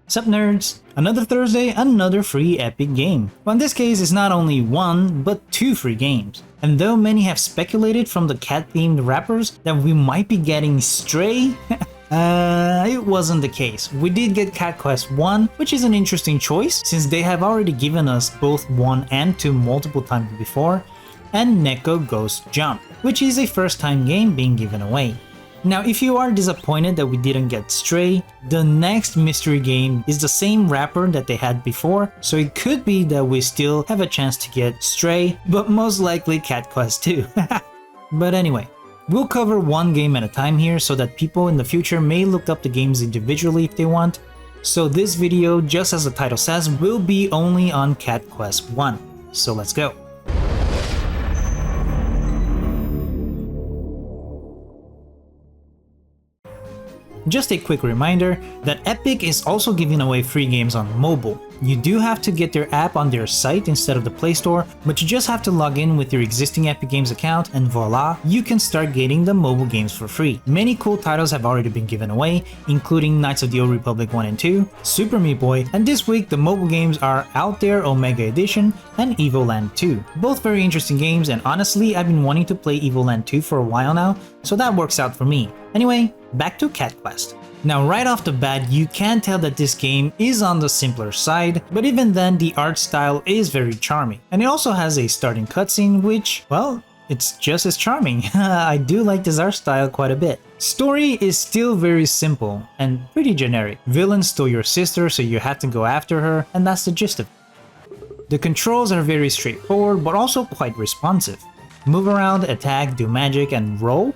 Sup nerds? Another Thursday, another free epic game. Well, in this case, it's not only one, but two free games. And though many have speculated from the cat-themed rappers that we might be getting Stray, it wasn't the case. We did get Cat Quest 1, which is an interesting choice since they have already given us both 1 and 2 multiple times before, and Neko Ghost Jump, which is a first-time game being given away. Now, if you are disappointed that we didn't get Stray, the next mystery game is the same rapper that they had before, so it could be that we still have a chance to get Stray, but most likely Cat Quest 2. But anyway, we'll cover one game at a time here so that people in the future may look up the games individually if they want. So this video, just as the title says, will be only on Cat Quest 1. So let's go. Just a quick reminder that Epic is also giving away free games on mobile. You do have to get their app on their site instead of the Play Store, but you just have to log in with your existing Epic Games account and voila, you can start getting the mobile games for free. Many cool titles have already been given away, including Knights of the Old Republic 1 and 2, Super Meat Boy, and this week the mobile games are Out There Omega Edition and Evoland 2. Both very interesting games, and honestly I've been wanting to play Evoland 2 for a while now, so that works out for me. Anyway, back to Cat Quest. Now right off the bat, you can tell that this game is on the simpler side, but even then the art style is very charming. And it also has a starting cutscene which, well, it's just as charming. I do like this art style quite a bit. Story is still very simple and pretty generic. Villain stole your sister, so you have to go after her, and that's the gist of it. The controls are very straightforward but also quite responsive. Move around, attack, do magic, and roll?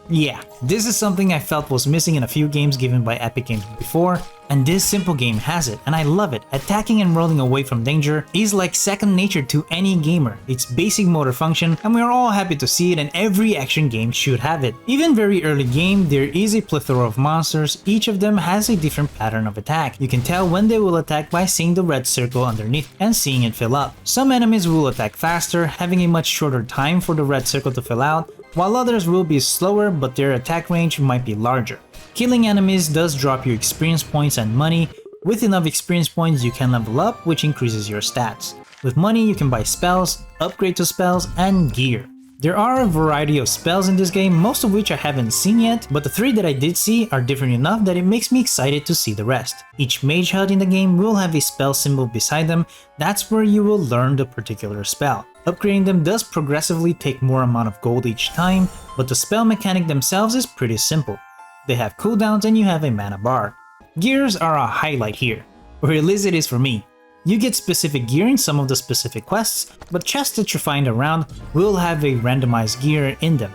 Yeah, this is something I felt was missing in a few games given by Epic Games before, and this simple game has it, and I love it. Attacking and rolling away from danger is like second nature to any gamer. It's basic motor function, and we are all happy to see it, and every action game should have it. Even very early game, there is a plethora of monsters. Each of them has a different pattern of attack. You can tell when they will attack by seeing the red circle underneath and seeing it fill up. Some enemies will attack faster, having a much shorter time for the red circle to fill out, while others will be slower but their attack range might be larger. Killing enemies does drop your experience points and money. With enough experience points you can level up, which increases your stats. With money you can buy spells, upgrade to spells, and gear. There are a variety of spells in this game, most of which I haven't seen yet, but the 3 that I did see are different enough that it makes me excited to see the rest. Each mage hut in the game will have a spell symbol beside them. That's where you will learn the particular spell. Upgrading them does progressively take more amount of gold each time, but the spell mechanic themselves is pretty simple. They have cooldowns and you have a mana bar. Gears are a highlight here, or at least it is for me. You get specific gear in some of the specific quests, but chests that you find around will have a randomized gear in them.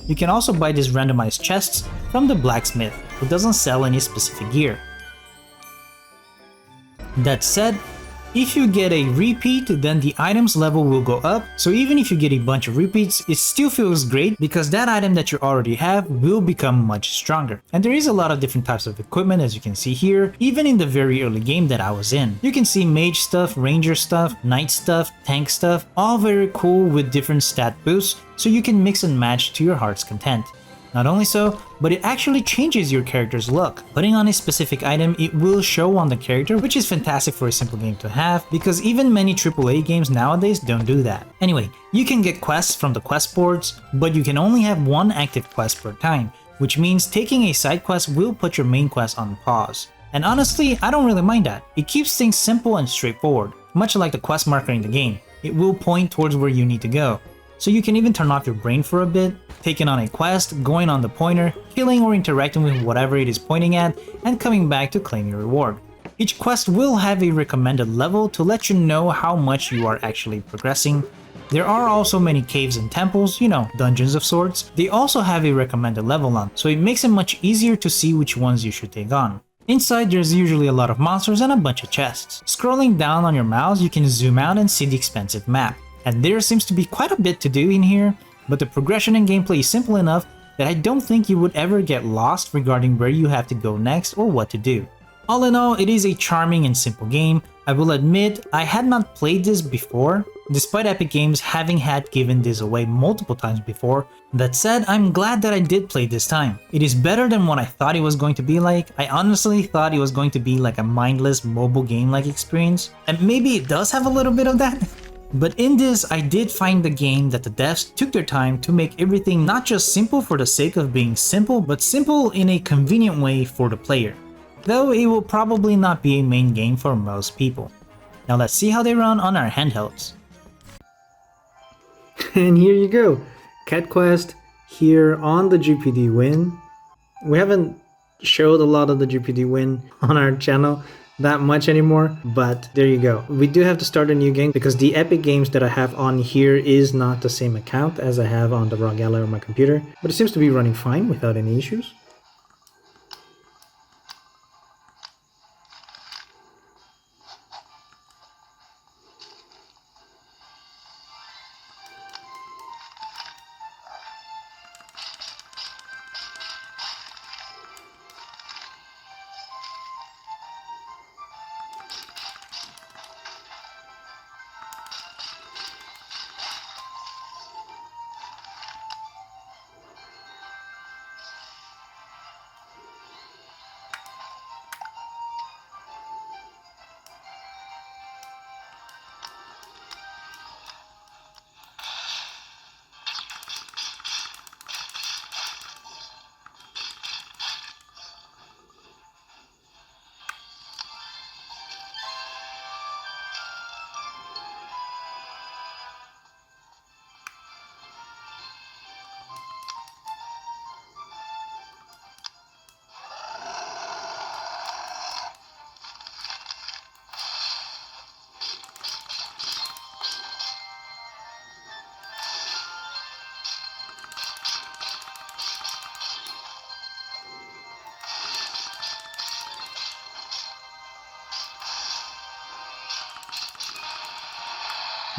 You can also buy these randomized chests from the blacksmith, who doesn't sell any specific gear. That said, if you get a repeat, then the item's level will go up, so even if you get a bunch of repeats, it still feels great because that item that you already have will become much stronger. And there is a lot of different types of equipment, as you can see here, even in the very early game that I was in. You can see mage stuff, ranger stuff, knight stuff, tank stuff, all very cool with different stat boosts, so you can mix and match to your heart's content. Not only so, but it actually changes your character's look. Putting on a specific item, it will show on the character, which is fantastic for a simple game to have, because even many AAA games nowadays don't do that. Anyway, you can get quests from the quest boards, but you can only have one active quest per time, which means taking a side quest will put your main quest on pause. And honestly, I don't really mind that. It keeps things simple and straightforward, much like the quest marker in the game. It will point towards where you need to go. So you can even turn off your brain for a bit, taking on a quest, going on the pointer, killing or interacting with whatever it is pointing at, and coming back to claim your reward. Each quest will have a recommended level to let you know how much you are actually progressing. There are also many caves and temples, you know, dungeons of sorts. They also have a recommended level on, so it makes it much easier to see which ones you should take on. Inside there's usually a lot of monsters and a bunch of chests. Scrolling down on your mouse you can zoom out and see the expansive map. And there seems to be quite a bit to do in here, but the progression and gameplay is simple enough that I don't think you would ever get lost regarding where you have to go next or what to do. All in all, it is a charming and simple game. I will admit, I had not played this before, despite Epic Games having had given this away multiple times before. That said, I'm glad that I did play this time. It is better than what I thought it was going to be like. I honestly thought it was going to be like a mindless mobile game-like experience, and maybe it does have a little bit of that. But in this, I did find the game that the devs took their time to make everything not just simple for the sake of being simple, but simple in a convenient way for the player. Though it will probably not be a main game for most people. Now let's see how they run on our handhelds. And here you go, Cat Quest here on the GPD Win. We haven't showed a lot of the GPD Win on our channel that much anymore, but there you go. We do have to start a new game because the Epic Games that I have on here is not the same account as I have on the Rog Ally on my computer, but it seems to be running fine without any issues.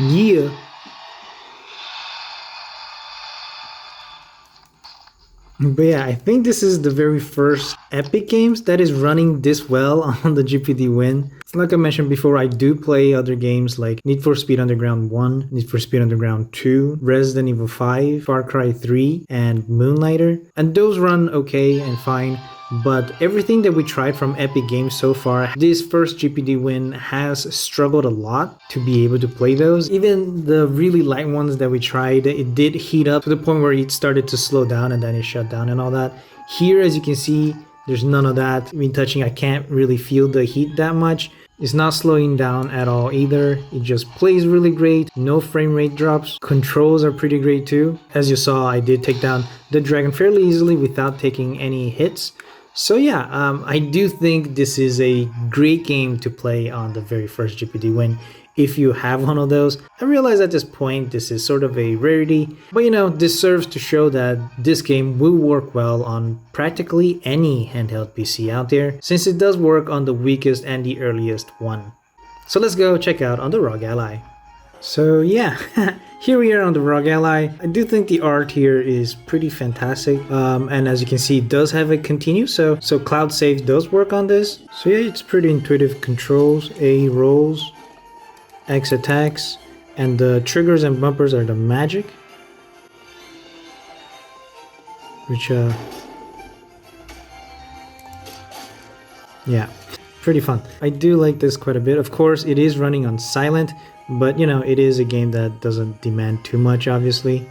Yeah. But yeah, I think this is the very first Epic Games that is running this well on the GPD Win. Like I mentioned before, I do play other games like Need for Speed Underground 1, Need for Speed Underground 2, Resident Evil 5, Far Cry 3, and Moonlighter. And those run okay and fine. But everything that we tried from Epic Games so far, this first GPD Win has struggled a lot to be able to play those. Even the really light ones that we tried, it did heat up to the point where it started to slow down and then it shut down and all that. Here, as you can see, there's none of that. I mean, touching, I can't really feel the heat that much. It's not slowing down at all either. It just plays really great. No frame rate drops. Controls are pretty great too. As you saw, I did take down the dragon fairly easily without taking any hits. So yeah, I do think this is a great game to play on the very first GPD Win if you have one of those. I realize at this point this is sort of a rarity, but you know, this serves to show that this game will work well on practically any handheld PC out there, since it does work on the weakest and the earliest one. So let's go check out on the Rog Ally. So yeah, here we are on the Rog Ally. I do think the art here is pretty fantastic, and as you can see, it does have a continue, so cloud save does work on this. So yeah, it's pretty intuitive controls. A rolls, X attacks, and the triggers and bumpers are the magic, which yeah, pretty fun. I do like this quite a bit. Of course, it is running on silent, but you know, it is a game that doesn't demand too much, obviously.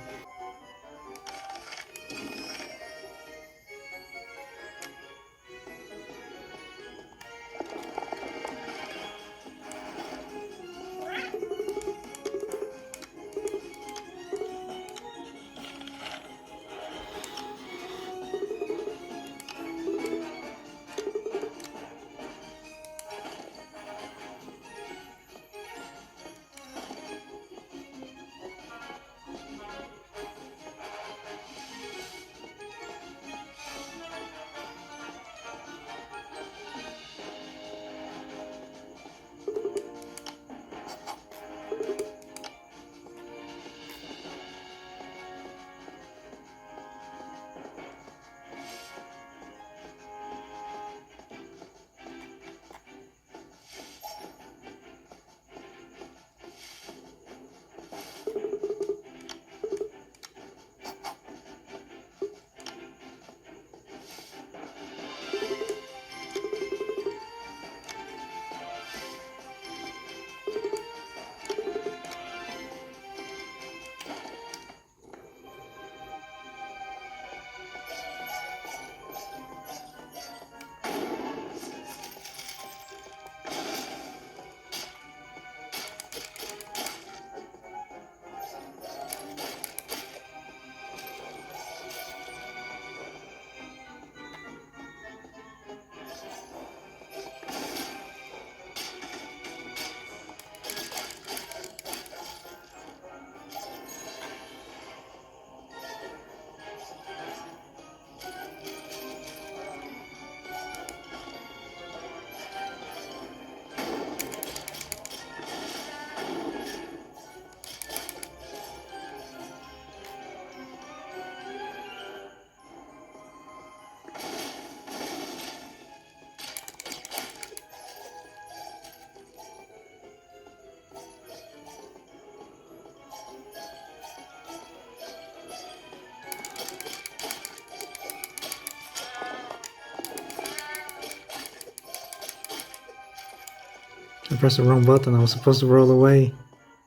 I pressed the wrong button. I was supposed to roll away,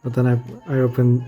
but then I opened.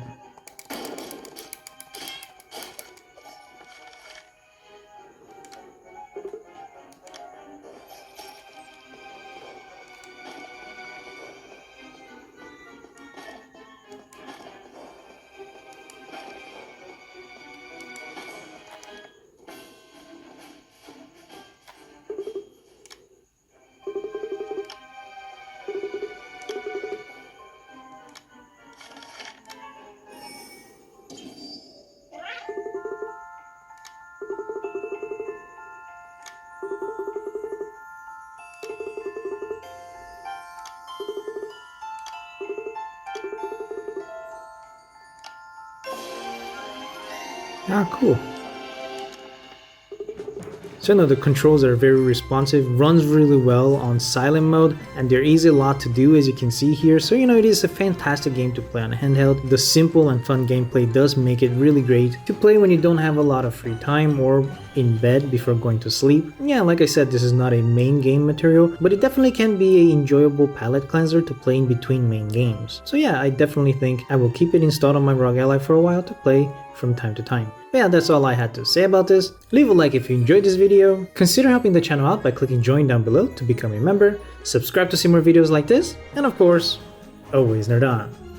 Ah, cool. So no, the controls are very responsive, runs really well on silent mode, and there is a lot to do as you can see here, so it is a fantastic game to play on a handheld. The simple and fun gameplay does make it really great to play when you don't have a lot of free time or in bed before going to sleep. Yeah, like I said, this is not a main game material, but it definitely can be an enjoyable palate cleanser to play in between main games. So yeah, I definitely think I will keep it installed on my Rog Ally for a while to play from time to time. But yeah, that's all I had to say about this. Leave a like if you enjoyed this video, consider helping the channel out by clicking join down below to become a member, subscribe to see more videos like this, and of course, always nerd on.